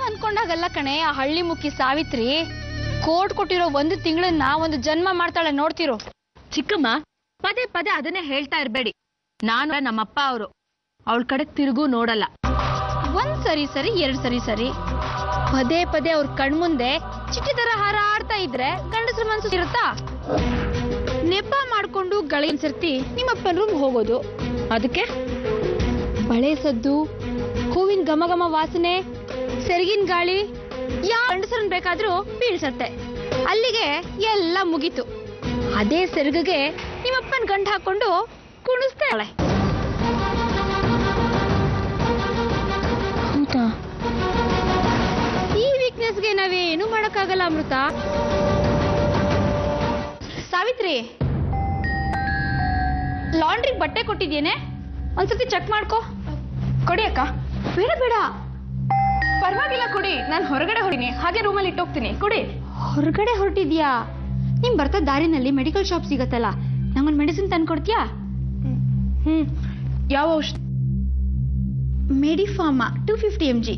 ಅನ್ಕೊಂಡಾಗಲ್ಲ ಕಣೆ, ಆ ಹಳ್ಳಿ ಮುಖಿ ಸಾವಿತ್ರಿ ಕೋರ್ಟ್ ಕೊಟ್ಟಿರೋ 1 ತಿಂಗಳನ್ನ ಒಂದು ಜನ್ಮ ಮಾಡ್ತಾಳೆ ನೋಡ್ತಿರೋ. ಚಿಕ್ಕಮ್ಮ ಪದೇ ಪದೇ ಅದನ್ನೇ ಹೇಳ್ತಾ ಇರ್ಬೇಡಿ. ನಾನು ನಮ್ಮಪ್ಪ ಅವರು ಅವಳ ಕಡೆ ತಿರುಗು ನೋಡಲ್ಲ. 1 ಸರಿ 2 ಸರಿ ಪದೇ ಪದೇ ಅವ್ರ ಕಣ್ಮುಂದೆ ಚಿಟ್ಟಿ ತರ ಹಾರಾಡ್ತಾ ಇದ್ರೆ ಗಂಡಸ್ರ ಮನ್ಸು ಇರುತ್ತಾ? ನೆಪ ಮಾಡ್ಕೊಂಡು ಗಳಿನ ಸರ್ತಿ ನಿಮ್ಮಪ್ಪನ ರೂಮ್ ಹೋಗೋದು, ಅದಕ್ಕೆ ಬಳೆ ಸದ್ದು, ಹೂವಿನ ಘಮ ಘಮ ವಾಸನೆ, ಸೆರಗಿನ ಗಾಳಿ ಯಾವ ಗಂಡಸರನ್ ಬೇಕಾದ್ರೂ ಬೀಳ್ಸತ್ತೆ. ಅಲ್ಲಿಗೆ ಎಲ್ಲ ಮುಗೀತು. ಅದೇ ಸೆರಗಿಗೆ ನಿಮ್ಮಪ್ಪನ ಗಂಡ ಹಾಕೊಂಡು ಕುಣಿಸ್ತಾಳೆ. ಈ ವೀಕ್ನೆಸ್ಗೆ ನಾವೇನು ಮಾಡಕ್ಕಾಗಲ್ಲ ಅಮೃತ. ಸಾವಿತ್ರಿ, ಲಾಂಡ್ರಿಗೆ ಬಟ್ಟೆ ಕೊಟ್ಟಿದ್ಯೇನೆ, ಒಂದ್ಸತಿ ಚೆಕ್ ಮಾಡ್ಕೋ. ಕೊಡಿ ಅಕ್ಕ. ಬೇಡ ಬೇಡ, ಪರವಾಗಿಲ್ಲ ಕೊಡಿ, ನಾನು ಹೊರಗಡೆ ಹೊಡಿನಿ, ಹಾಗೆ ರೂಮಲ್ಲಿ ಇಟ್ಟೋಗ್ತೀನಿ. ಕೊಡಿ. ಹೊರಗಡೆ ಹೊರಟಿದ್ಯಾ? ನಿಮ್ ಬರ್ತಾ ದಾರಿನಲ್ಲಿ ಮೆಡಿಕಲ್ ಶಾಪ್ ಸಿಗತ್ತಲ್ಲ, ನಂಗೊಂದು ಮೆಡಿಸಿನ್ ತಂದು ಕೊಡ್ತೀಯಾ? ಯಾವ ಔಷಧ? ಮೆಡಿಫಾರ್ಮಾ 250 mg.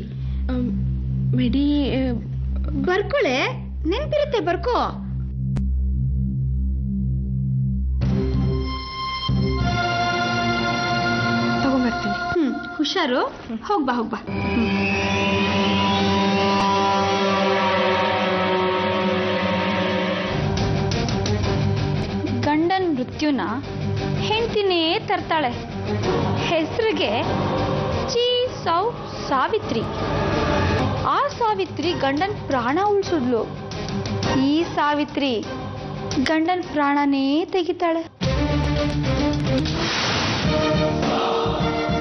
ಬರ್ಕೊಳೆ, ನೆನ್ಪಿರುತ್ತೆ, ಬರ್ಕೋ. ತಗೊಂಡ್ಬರ್ತೀನಿ. ಹುಷಾರು, ಹೋಗ್ಬಾ. ಗಂಡನ ಮೃತ್ಯುನ ಹೆಂಡ್ತಿನೇ ತರ್ತಾಳೆ. ಹೆಸರಿಗೆ ಸಾವಿತ್ರಿ. ಆ ಸಾವಿತ್ರಿ ಗಂಡನ್ ಪ್ರಾಣ ಉಳಿಸಿದ್ಲು. ಈ ಸಾವಿತ್ರಿ ಗಂಡನ್ ಪ್ರಾಣನೇ ತೆಗಿತಾಳೆ.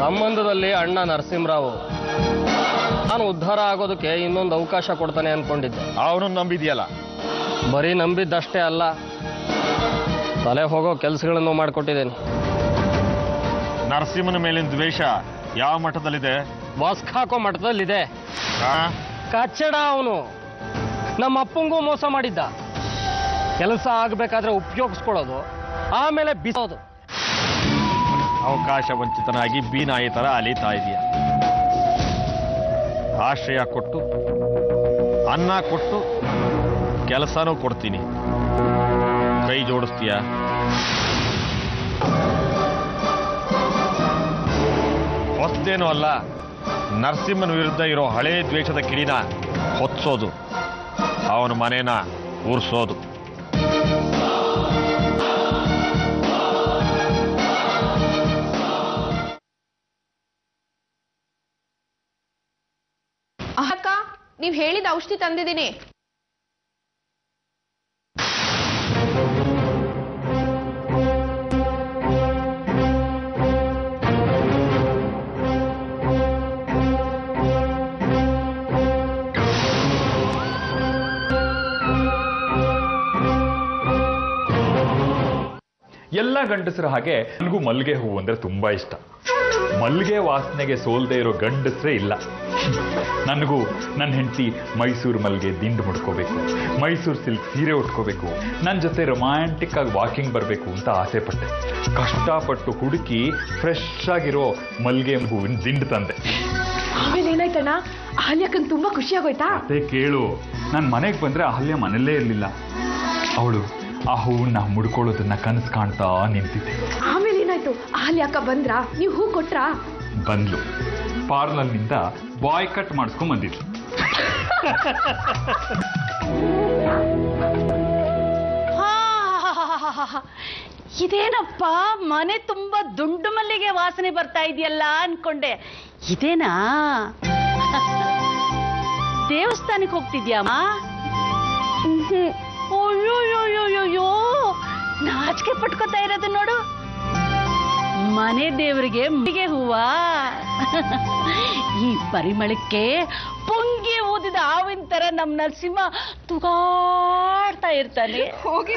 ಸಂಬಂಧದಲ್ಲಿ ಅಣ್ಣ ನರಸಿಂಹರಾವ್ ನಾನು ಉದ್ಧಾರ ಆಗೋದಕ್ಕೆ ಇನ್ನೊಂದು ಅವಕಾಶ ಕೊಡ್ತಾನೆ ಅನ್ಕೊಂಡಿದ್ದೆ. ಅವನು ನಂಬಿದ್ಯಲ್ಲ? ಬರೀ ನಂಬಿದ್ದಷ್ಟೇ ಅಲ್ಲ, ತಲೆ ಹೋಗೋ ಕೆಲಸಗಳನ್ನು ಮಾಡಿಕೊಟ್ಟಿದ್ದೇನೆ. ನರಸಿಂಹನ ಮೇಲಿನ ದ್ವೇಷ ಯಾವ ಮಟ್ಟದಲ್ಲಿದೆ? ವಾಸ್ಕ್ ಹಾಕೋ ಮಟ್ಟದಲ್ಲಿದೆ. ಕಚ್ಚಡ ಅವನು. ನಮ್ಮ ಅಪ್ಪಂಗೂ ಮೋಸ ಮಾಡಿದ್ದ. ಕೆಲಸ ಆಗಬೇಕಾದ್ರೆ ಉಪಯೋಗಿಸ್ಕೊಳ್ಳೋದು, ಆಮೇಲೆ ಬಿಸೋದು. ಅವಕಾಶ ವಂಚಿತನಾಗಿ ಬೀನಾಯಿ ತರ ಅಲೀತಾ ಇದೆಯಾ? ಆಶ್ರಯ ಕೊಟ್ಟು, ಅನ್ನ ಕೊಟ್ಟು, ಕೆಲಸನೂ ಕೊಡ್ತೀನಿ, ಕೈ ಜೋಡಿಸ್ತೀಯ? ಹೊಸದೇನೂ ಅಲ್ಲ, ನರಸಿಂಹನ ವಿರುದ್ಧ ಇರೋ ಹಳೇ ದ್ವೇಷದ ಕಿಡಿನ ಹೊತ್ಸೋದು, ಅವನ ಮನೇನ ಉರ್ಸೋದು. ಅಕ್ಕ, ನೀವ್ ಹೇಳಿದ ಔಷಧಿ ತಂದಿದ್ದೀನಿ. ಎಲ್ಲ ಗಂಡಸರ ಹಾಗೆ ನನಗೂ ಮಲ್ಲಿಗೆ ಹೂವು ಅಂದ್ರೆ ತುಂಬಾ ಇಷ್ಟ. ಮಲ್ಲಿಗೆ ವಾಸನೆಗೆ ಸೋಲ್ದೇ ಇರೋ ಗಂಡಸರೇ ಇಲ್ಲ. ನನಗೂ ನನ್ನ ಹೆಂಡತಿ ಮೈಸೂರು ಮಲ್ಲಿಗೆ ದಿಂಡು ಮುಡ್ಕೋಬೇಕು, ಮೈಸೂರು ಸಿಲ್ಕ್ ಸೀರೆ ಉಟ್ಕೋಬೇಕು, ನನ್ನ ಜೊತೆ ರೊಮ್ಯಾಂಟಿಕ್ ಆಗಿ ವಾಕಿಂಗ್ ಬರಬೇಕು ಅಂತ ಆಸೆ ಪಟ್ಟೆ. ಕಷ್ಟಪಟ್ಟು ಹುಡುಕಿ ಫ್ರೆಶ್ ಆಗಿರೋ ಮಲ್ಲಿಗೆ ಹೂವಿನ ದಿಂಡು ತಂದೆ. ಆಮೇಲೆ ಏನಾಯ್ತಣ್ಣ? ಅಹಲ್ಯಕ್ಕಂಗೆ ತುಂಬಾ ಖುಷಿ ಆಗೋಯ್ತಾ? ಅದೇ ಕೇಳು, ನಾನು ಮನೆಗೆ ಬಂದ್ರೆ ಅಹಲ್ಯ ಮನೆಯಲ್ಲೇ ಇರಲಿಲ್ಲ. ಅವಳು ಆ ಹೂವನ್ನ ಮುಡ್ಕೊಳ್ಳೋದನ್ನ ಕನಸು ಕಾಣ್ತಾ ನಿಂತಿದ್ದೆ. ಆಮೇಲೆ ಏನಾಯ್ತು? ಅಹಲ್ಯ ಅಕ್ಕ ಬಂದ್ರ? ನೀವು ಹೂ ಕೊಟ್ರಾ? ಬಂದ್ಲು. ಪಾರ್ಲರ್ನಿಂದ ಬಾಯ್ ಕಟ್ ಮಾಡಿಸ್ಕೊಂಡ್ ಬಂದಿದ್ಲು. ಇದೇನಪ್ಪ, ಮನೆ ತುಂಬಾ ದುಂಡು ಮಲ್ಲಿಗೆ ವಾಸನೆ ಬರ್ತಾ ಇದೆಯಲ್ಲ ಅನ್ಕೊಂಡೆ. ಇದೇನಾ? ದೇವಸ್ಥಾನಕ್ಕೆ ಹೋಗ್ತಿದ್ಯಾಮ್ಮ? ಅಯ್ಯೋಯ್ಯೋಯ್ಯೋಯ್ಯೋ, ನಾಚಿಕೆ ಪಟ್ಕೋತಾ ಇರೋದು ನೋಡು. ಮನೆ ದೇವರಿಗೆ ಮಲ್ಲಿಗೆ ಹೂವಾ? ಈ ಪರಿಮಳಕ್ಕೆ ಪೊಂಗಿ ಊದಿದ ಹಾವಿನ ತರ ನಮ್ ನರಸಿಂಹ ತುಗಾಡ್ತಾ ಇರ್ತಾನೆ. ಹೋಗಿ